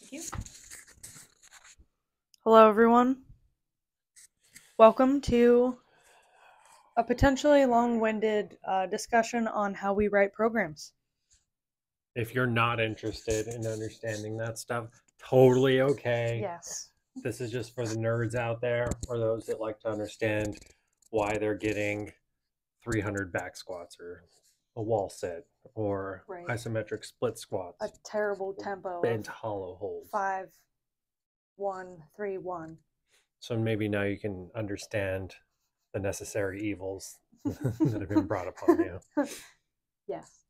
Thank you. Hello, everyone. Welcome to a potentially long-winded discussion on how we write programs. If you're not interested in understanding that stuff, totally okay. Yes. This is just for the nerds out there or those that like to understand why they're getting 300 back squats or a wall sit or Right. isometric split squats. A terrible tempo Bent of hollow holds. 5, 1, 3, 1. So maybe now you can understand the necessary evils that have been brought upon you. Yes.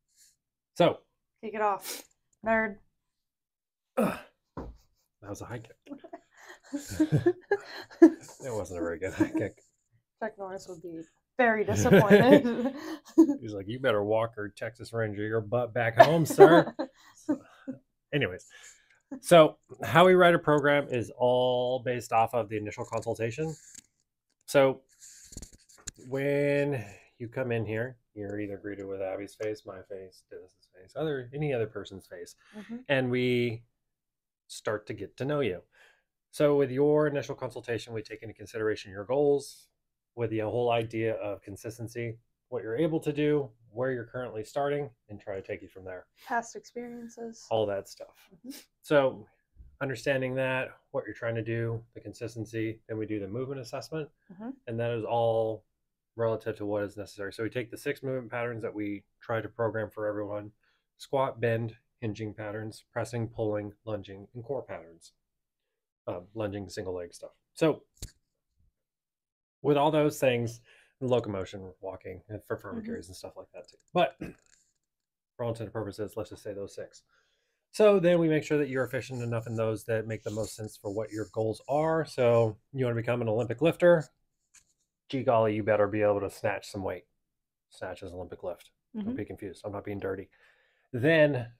So, kick it off, nerd. that was a high kick. It wasn't a very good high kick. Chuck Norris would be very disappointed. He's like, you better walk or Texas Ranger your butt back home, sir. Anyways, so how we write a program is all based off of the initial consultation. So when you come in here, you're either greeted with Abby's face, my face, Dennis's face, any other person's face, and we start to get to know you. So with your initial consultation, we take into consideration your goals with the whole idea of consistency, what you're able to do, where you're currently starting, and try to take you from there. Past experiences. All that stuff. So understanding that, what you're trying to do, the consistency, then we do the movement assessment, and that is all relative to what is necessary. So we take the 6 movement patterns that we try to program for everyone: squat, bend, hinging patterns, pressing, pulling, lunging, and core patterns. Lunging, single leg stuff. So with all those things, locomotion, walking, and for firm carries and stuff like that too. But for all intents and purposes, let's just say those 6. So then we make sure that you're efficient enough in those that make the most sense for what your goals are. So you want to become an Olympic lifter? Gee golly, you better be able to snatch some weight. Snatch is an Olympic lift. Don't be confused. I'm not being dirty. Then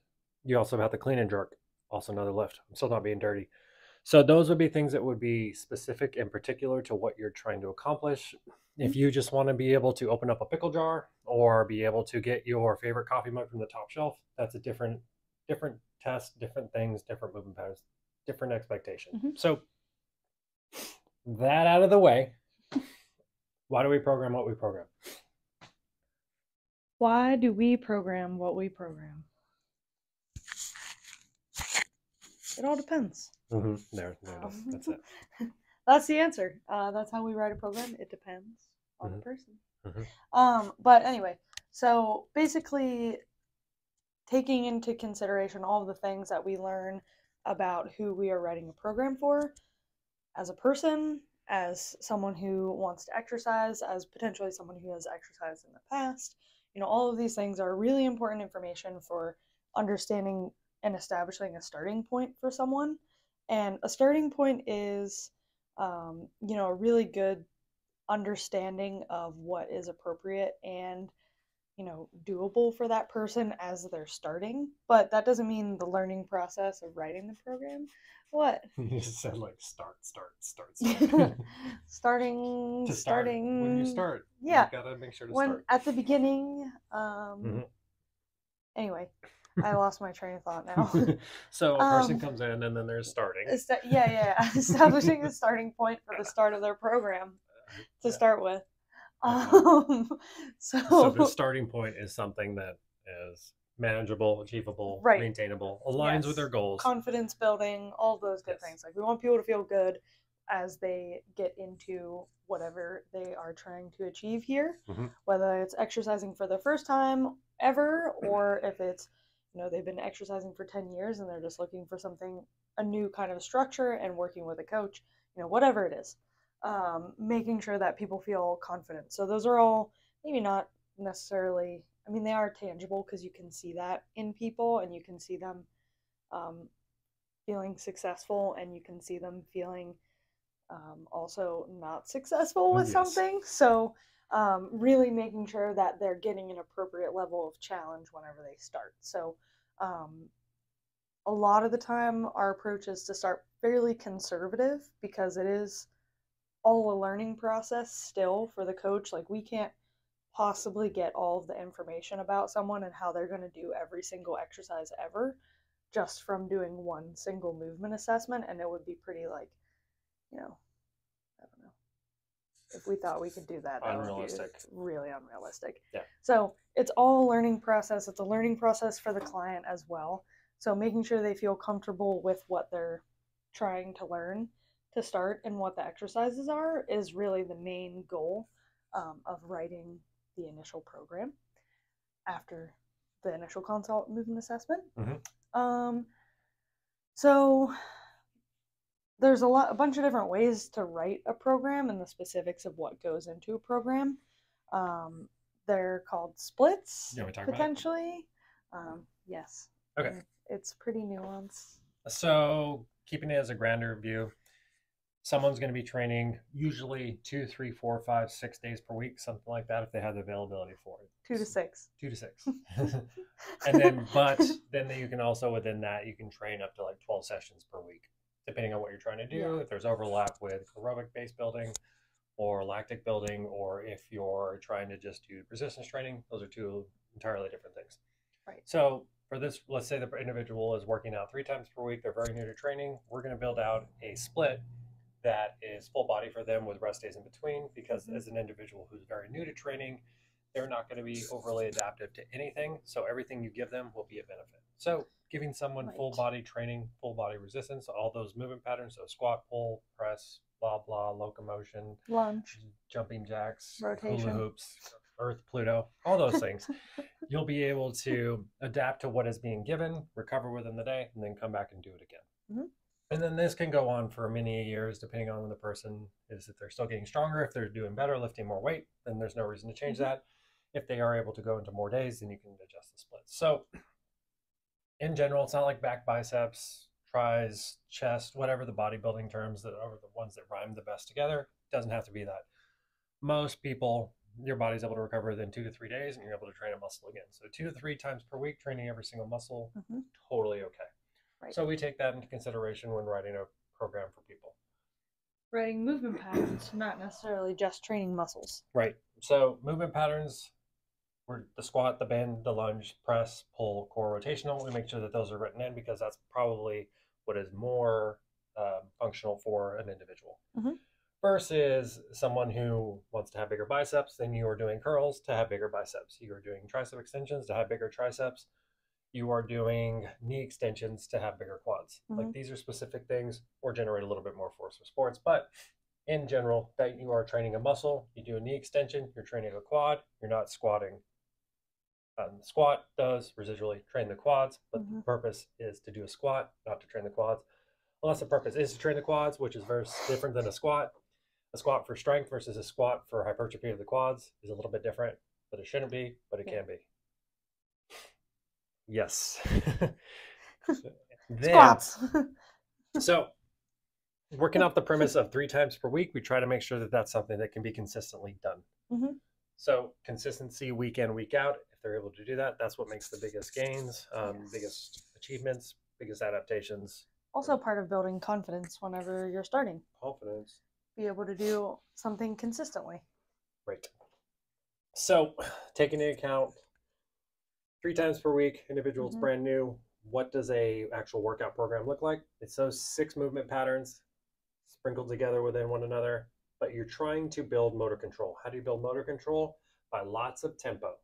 you also have the clean and jerk. Also another lift. I'm still not being dirty. So those would be things that would be specific and particular to what you're trying to accomplish. If you just want to be able to open up a pickle jar or be able to get your favorite coffee mug from the top shelf, that's a different test, different things, different movement patterns, different expectation. So that out of the way, why do we program what we program? Why do we program what we program? It all depends. There, that's it. That's the answer. That's how we write a program. It depends on the person. But anyway, so basically taking into consideration all of the things that we learn about who we are writing a program for as a person, as someone who wants to exercise, as potentially someone who has exercised in the past. All of these things are really important information for understanding and establishing a starting point for someone. And a starting point is, a really good understanding of what is appropriate and, doable for that person as they're starting. But that doesn't mean the learning process of writing the program. What? You just said like start. Starting. When you start, yeah, you gotta make sure to when start. At the beginning. Anyway, I lost my train of thought now. So a person comes in and then they're starting. Establishing the starting point for the start of their program to start with. So the starting point is something that is manageable, achievable, maintainable, aligns with their goals. Confidence building, all those good things. Like, we want people to feel good as they get into whatever they are trying to achieve here, whether it's exercising for the first time ever, or if it's, they've been exercising for 10 years and they're just looking for something, a new kind of structure and working with a coach, whatever it is. Making sure that people feel confident. So those are all maybe not necessarily, they are tangible because you can see that in people and you can see them feeling successful and you can see them feeling also not successful with something. So really making sure that they're getting an appropriate level of challenge whenever they start. So a lot of the time our approach is to start fairly conservative because it is all a learning process still for the coach. Like, we can't possibly get all of the information about someone and how they're going to do every single exercise ever. just from doing one single movement assessment, and it would be pretty like, I don't know. If we thought we could do that, that unrealistic. would be really unrealistic. Yeah. So it's all a learning process. It's a learning process for the client as well. So making sure they feel comfortable with what they're trying to learn to start and what the exercises are is really the main goal of writing the initial program after the initial consult movement assessment. So there's a bunch of different ways to write a program and the specifics of what goes into a program. They're called splits, potentially. Yes. Okay. It's pretty nuanced. So keeping it as a grander view, someone's going to be training usually 2, 3, 4, 5, 6 days per week, something like that, if they have the availability for it. 2 to 6. 2 to 6. And then, but then you can also, within that, you can train up to like 12 sessions per week, depending on what you're trying to do. Yeah. If there's overlap with aerobic base building or lactic building, or if you're trying to just do resistance training, those are two entirely different things. Right. So for this, let's say the individual is working out 3 times per week. They're very new to training. We're going to build out a split that is full body for them with rest days in between, because as an individual who's very new to training, they're not going to be overly adaptive to anything. So everything you give them will be a benefit. So giving someone full body training, full body resistance, all those movement patterns, so squat, pull, press, blah, blah, locomotion, lunge, jumping jacks, rotation, hula hoops, Earth, Pluto, all those things. You'll be able to adapt to what is being given, recover within the day, and then come back and do it again. And then this can go on for many years, depending on when the person is, if they're still getting stronger, if they're doing better, lifting more weight, then there's no reason to change that. If they are able to go into more days, then you can adjust the splits. So in general, it's not like back, biceps, tries, chest, whatever the bodybuilding terms that are the ones that rhyme the best together. It doesn't have to be that. Most people, your body's able to recover within 2 to 3 days, and you're able to train a muscle again. So 2 to 3 times per week, training every single muscle, totally okay. Right. So we take that into consideration when writing a program for people. Writing movement patterns, not necessarily just training muscles. Right. So movement patterns, were the squat, the bend, the lunge, press, pull, core, rotational. We make sure that those are written in, because that's probably what is more functional for an individual. Versus someone who wants to have bigger biceps, then you are doing curls to have bigger biceps. You are doing tricep extensions to have bigger triceps. You are doing knee extensions to have bigger quads. Like, these are specific things, or generate a little bit more force for sports. But in general, that you are training a muscle, you do a knee extension, you're training a quad, you're not squatting. The squat does residually train the quads, but the purpose is to do a squat, not to train the quads. Unless the purpose is to train the quads, which is very different than a squat. A squat for strength versus a squat for hypertrophy of the quads is a little bit different, but it shouldn't be, but it can be. Yes. Squats. So working off the premise of 3 times per week, we try to make sure that that's something that can be consistently done. So consistency week in, week out, if they're able to do that, that's what makes the biggest gains, biggest achievements, biggest adaptations. Also part of building confidence whenever you're starting. Confidence. Be able to do something consistently. Right. So taking into account 3 times per week, individuals brand new, what does a actual workout program look like? It's those 6 movement patterns sprinkled together within one another, but you're trying to build motor control. How do you build motor control? By lots of tempo,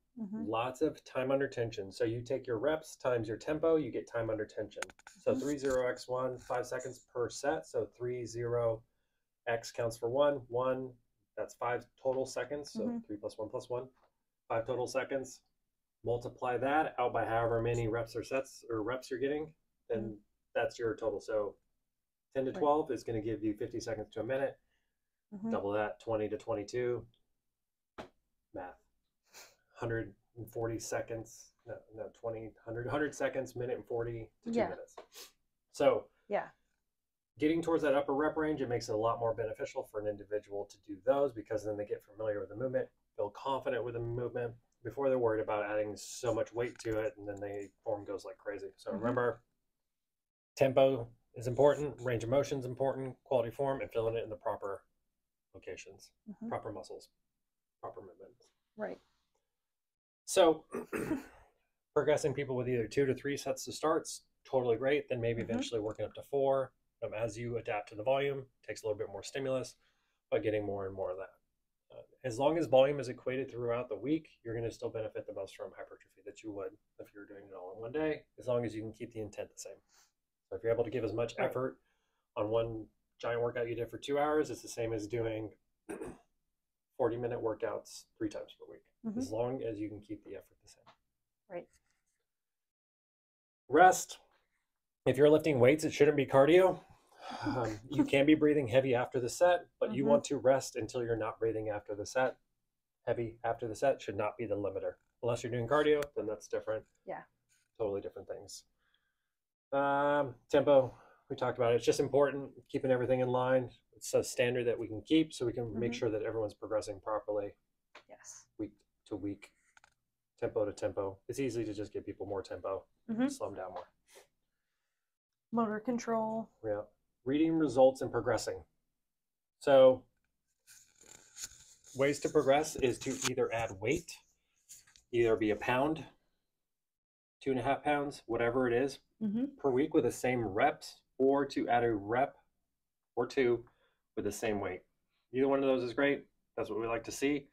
lots of time under tension. So you take your reps times your tempo, you get time under tension. So 30x1, 5 seconds per set. So 30x counts for 1, that's 5 total seconds. So 3 plus 1 plus 1, 5 total seconds. Multiply that out by however many reps or sets or reps you're getting, then that's your total. So 10 to 12 is going to give you 50 seconds to a minute. Double that, 20 to 22. Math. 140 seconds. No, 20, 100 seconds, minute and 40 to 2 minutes. So getting towards that upper rep range, it makes it a lot more beneficial for an individual to do those, because then they get familiar with the movement, feel confident with the movement, before they're worried about adding so much weight to it, and then the form goes like crazy. So remember, tempo is important, range of motion is important, quality form, and filling it in the proper locations, proper muscles, proper movements. Right. So progressing people with either 2 to 3 sets to starts, totally great. Then maybe eventually working up to 4. As you adapt to the volume, takes a little bit more stimulus, but getting more and more of that. As long as volume is equated throughout the week, you're going to still benefit the most from hypertrophy that you would if you were doing it all in one day, as long as you can keep the intent the same. So if you're able to give as much effort on one giant workout you did for 2 hours, it's the same as doing 40-minute workouts 3 times per week, as long as you can keep the effort the same. Right. Rest. If you're lifting weights, it shouldn't be cardio. You can be breathing heavy after the set, but you want to rest until you're not breathing after the set. Heavy after the set should not be the limiter. Unless you're doing cardio, then that's different. Yeah. Totally different things. Tempo, we talked about it. It's just important, keeping everything in line. It's a standard that we can keep so we can make sure that everyone's progressing properly. Yes. Week to week, tempo to tempo. It's easy to just give people more tempo, slow them down more. Motor control. Yeah. Reading results and progressing. So ways to progress is to either add weight, either be a pound, 2.5 pounds, whatever it is, per week with the same reps, or to add a rep or 2 with the same weight. Either one of those is great. That's what we like to see.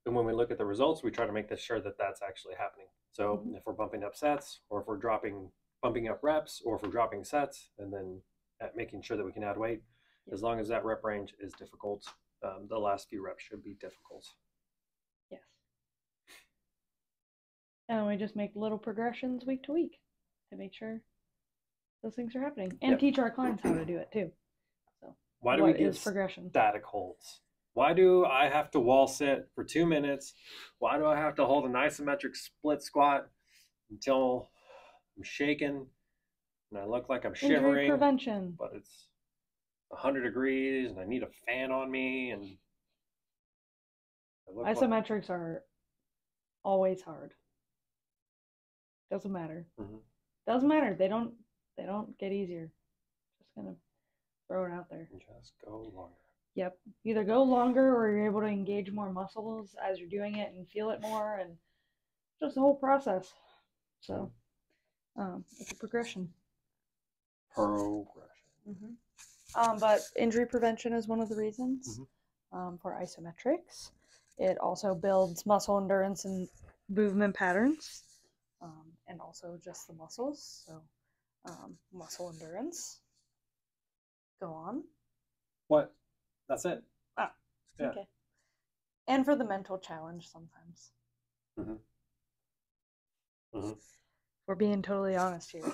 And when we look at the results, we try to make sure that that's actually happening. So if we're bumping up sets, or if we're bumping up reps, or if we're dropping sets, and then making sure that we can add weight, as long as that rep range is difficult, the last few reps should be difficult. Yes. And we just make little progressions week to week to make sure those things are happening, and teach our clients how to do it too. So why do we give static holds? Why do I have to wall sit for 2 minutes? Why do I have to hold an isometric split squat until I'm shaking and I look like I'm shivering? Injury prevention. But it's 100 degrees and I need a fan on me, and isometrics are always hard. Doesn't matter. Doesn't matter. They don't get easier. Just gonna throw it out there. Just go longer. Yep. Either go longer, or you're able to engage more muscles as you're doing it and feel it more, and just the whole process. So it's a progression. But injury prevention is one of the reasons for isometrics. It also builds muscle endurance and movement patterns, and also just the muscles. So muscle endurance. Go on. What? That's it. Ah, yeah. Okay. And for the mental challenge sometimes. We're being totally honest here.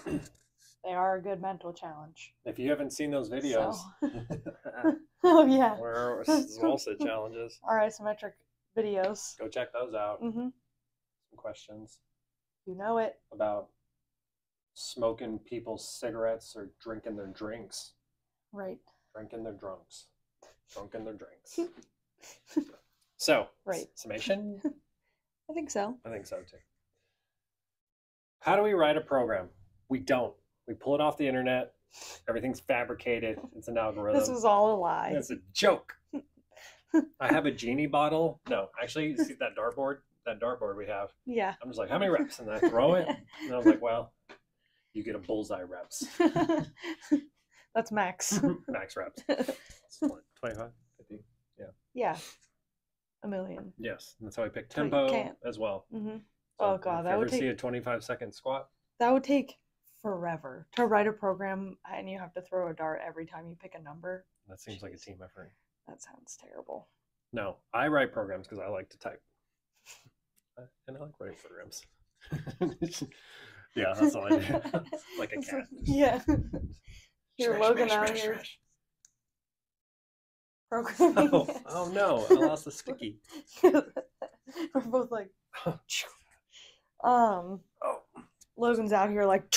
They are a good mental challenge. If you haven't seen those videos. So. Oh, yeah. Where also challenges. Our isometric videos. Go check those out. Some questions. You know it. About smoking people's cigarettes or drinking their drinks. Right. Drinking their drunks. Drunking their drinks. So, summation? I think so. I think so too. How do we write a program? We don't. We pull it off the internet. Everything's fabricated. It's an algorithm. This was all a lie. It's a joke. I have a genie bottle. No, actually, you see that dartboard? That dartboard we have. Yeah. I'm just like, how many reps? And I throw it. And I was like, well, you get a bullseye reps. That's max. Max reps. 25, 50. Yeah. Yeah. 1 million. Yes. And that's how I pick tempo as well. So oh, God. If you ever see a 25-second squat? That would take forever to write a program, and you have to throw a dart every time you pick a number. That seems like a team effort. That sounds terrible. No, I write programs because I like to type. And I like writing programs. Yeah, that's all I do. Like a cat. Yeah. You're Logan out here. Programming. Oh no, I lost the sticky. We're both like, Logan's out here like,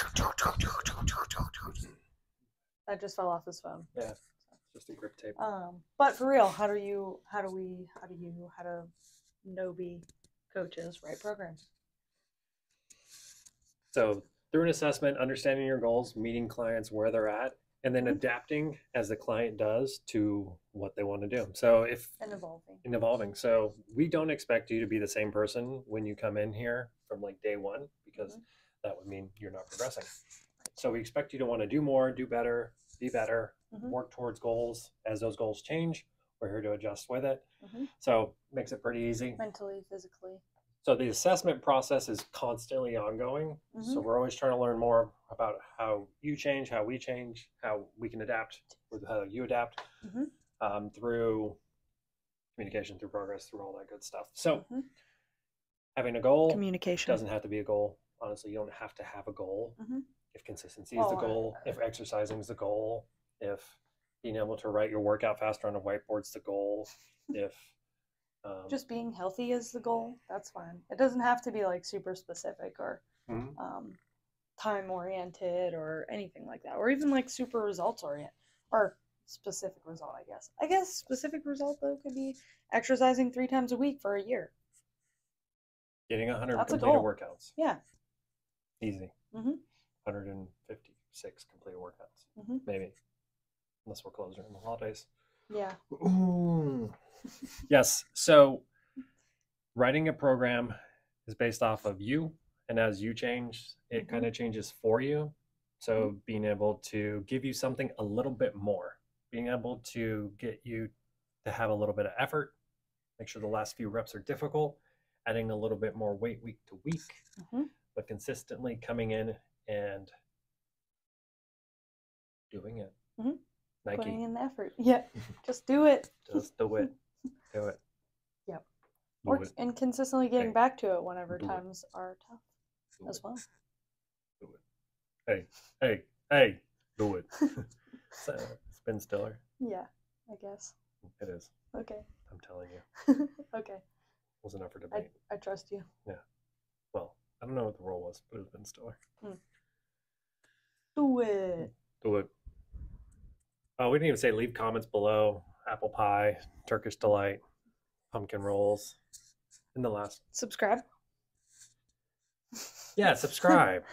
that just fell off his phone. Yeah, just a grip tape. But for real, how do NoBe coaches write programs? So through an assessment, understanding your goals, meeting clients where they're at, and then adapting as the client does to what they want to do. So and evolving. So we don't expect you to be the same person when you come in here from like day one, because that would mean you're not progressing. So we expect you to want to do more, do better, be better, work towards goals. As those goals change, we're here to adjust with it. So makes it pretty easy. Mentally, physically. So the assessment process is constantly ongoing. So we're always trying to learn more about how you change, how we change, how we can adapt, with how you adapt, through communication, through progress, through all that good stuff. So having a goal, communication doesn't have to be a goal. Honestly, you don't have to have a goal. If consistency is the goal, if exercising is the goal, if being able to write your workout faster on a whiteboard is the goal, if just being healthy is the goal, that's fine. It doesn't have to be like super specific or time oriented or anything like that, or even like super results oriented or specific result. I guess specific result though could be exercising 3 times a week for a year. Getting 100 completed workouts. Yeah. Easy. 156 completed workouts. Maybe. Unless we're closed during the holidays. Yeah. Ooh. Yes. So writing a program is based off of you. And as you change, it kind of changes for you. So being able to give you something a little bit more, being able to get you to have a little bit of effort, make sure the last few reps are difficult, adding a little bit more weight week to week, but consistently coming in and doing it. Nike. Putting in the effort. Yeah. Just do it. Just do it. Do it. Yep. And consistently getting back to it whenever times are tough as well. Do it. Hey, do it. So, Ben Stiller. Yeah, I guess. It is. Okay. I'm telling you. Okay. Wasn't up for debate. I trust you. Yeah. Well, I don't know what the role was, but it was Ben Stiller. Do it. Do it. Oh, we didn't even say leave comments below. Apple pie, Turkish delight, pumpkin rolls. And the last. Subscribe. Yeah, subscribe.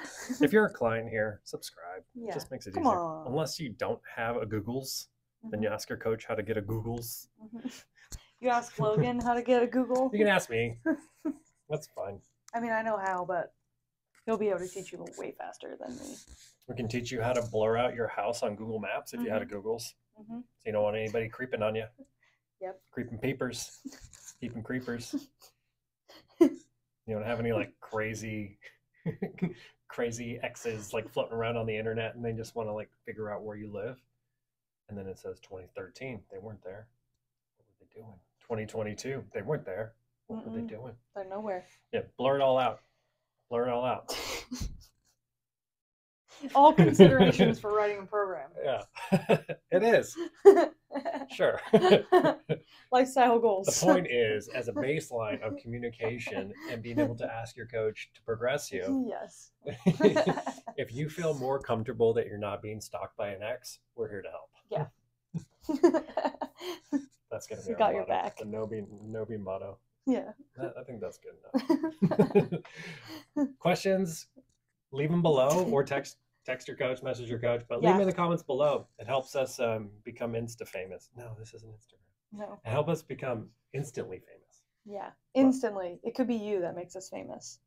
If you're a client here, subscribe. Yeah. It just makes it Come easier. on. Unless you don't have a Googles, then you ask your coach how to get a Googles. You ask Logan how to get a Google. You can ask me. That's fine. I mean, I know how, but he'll be able to teach you way faster than me. We can teach you how to blur out your house on Google Maps if you had a Googles. So you don't want anybody creeping on you. Yep. Creeping peepers. Peeping creepers. You don't have any like crazy exes like floating around on the internet and they just want to like figure out where you live. And then it says 2013. They weren't there. What were they doing? 2022. They weren't there. What were they doing? They're nowhere. Yeah, blur it all out. Blur it all out. All considerations for writing a program. Yeah, it is. Sure. Lifestyle goals. The point is, as a baseline of communication and being able to ask your coach to progress you. Yes. If you feel more comfortable that you're not being stalked by an ex, we're here to help. Yeah. That's going to be our got motto. your back. The NoBe motto. Yeah. I think that's good enough. Questions? Leave them below or text your coach, message your coach, but leave them in the comments below. It helps us become Insta famous. No, this isn't Instagram. No. It helps us become instantly famous. Yeah, instantly. It could be you that makes us famous.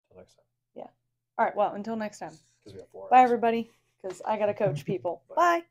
Until next time. Yeah. All right, well, until next time. Because we have 4 hours. Bye, everybody, because I got to coach people. Bye.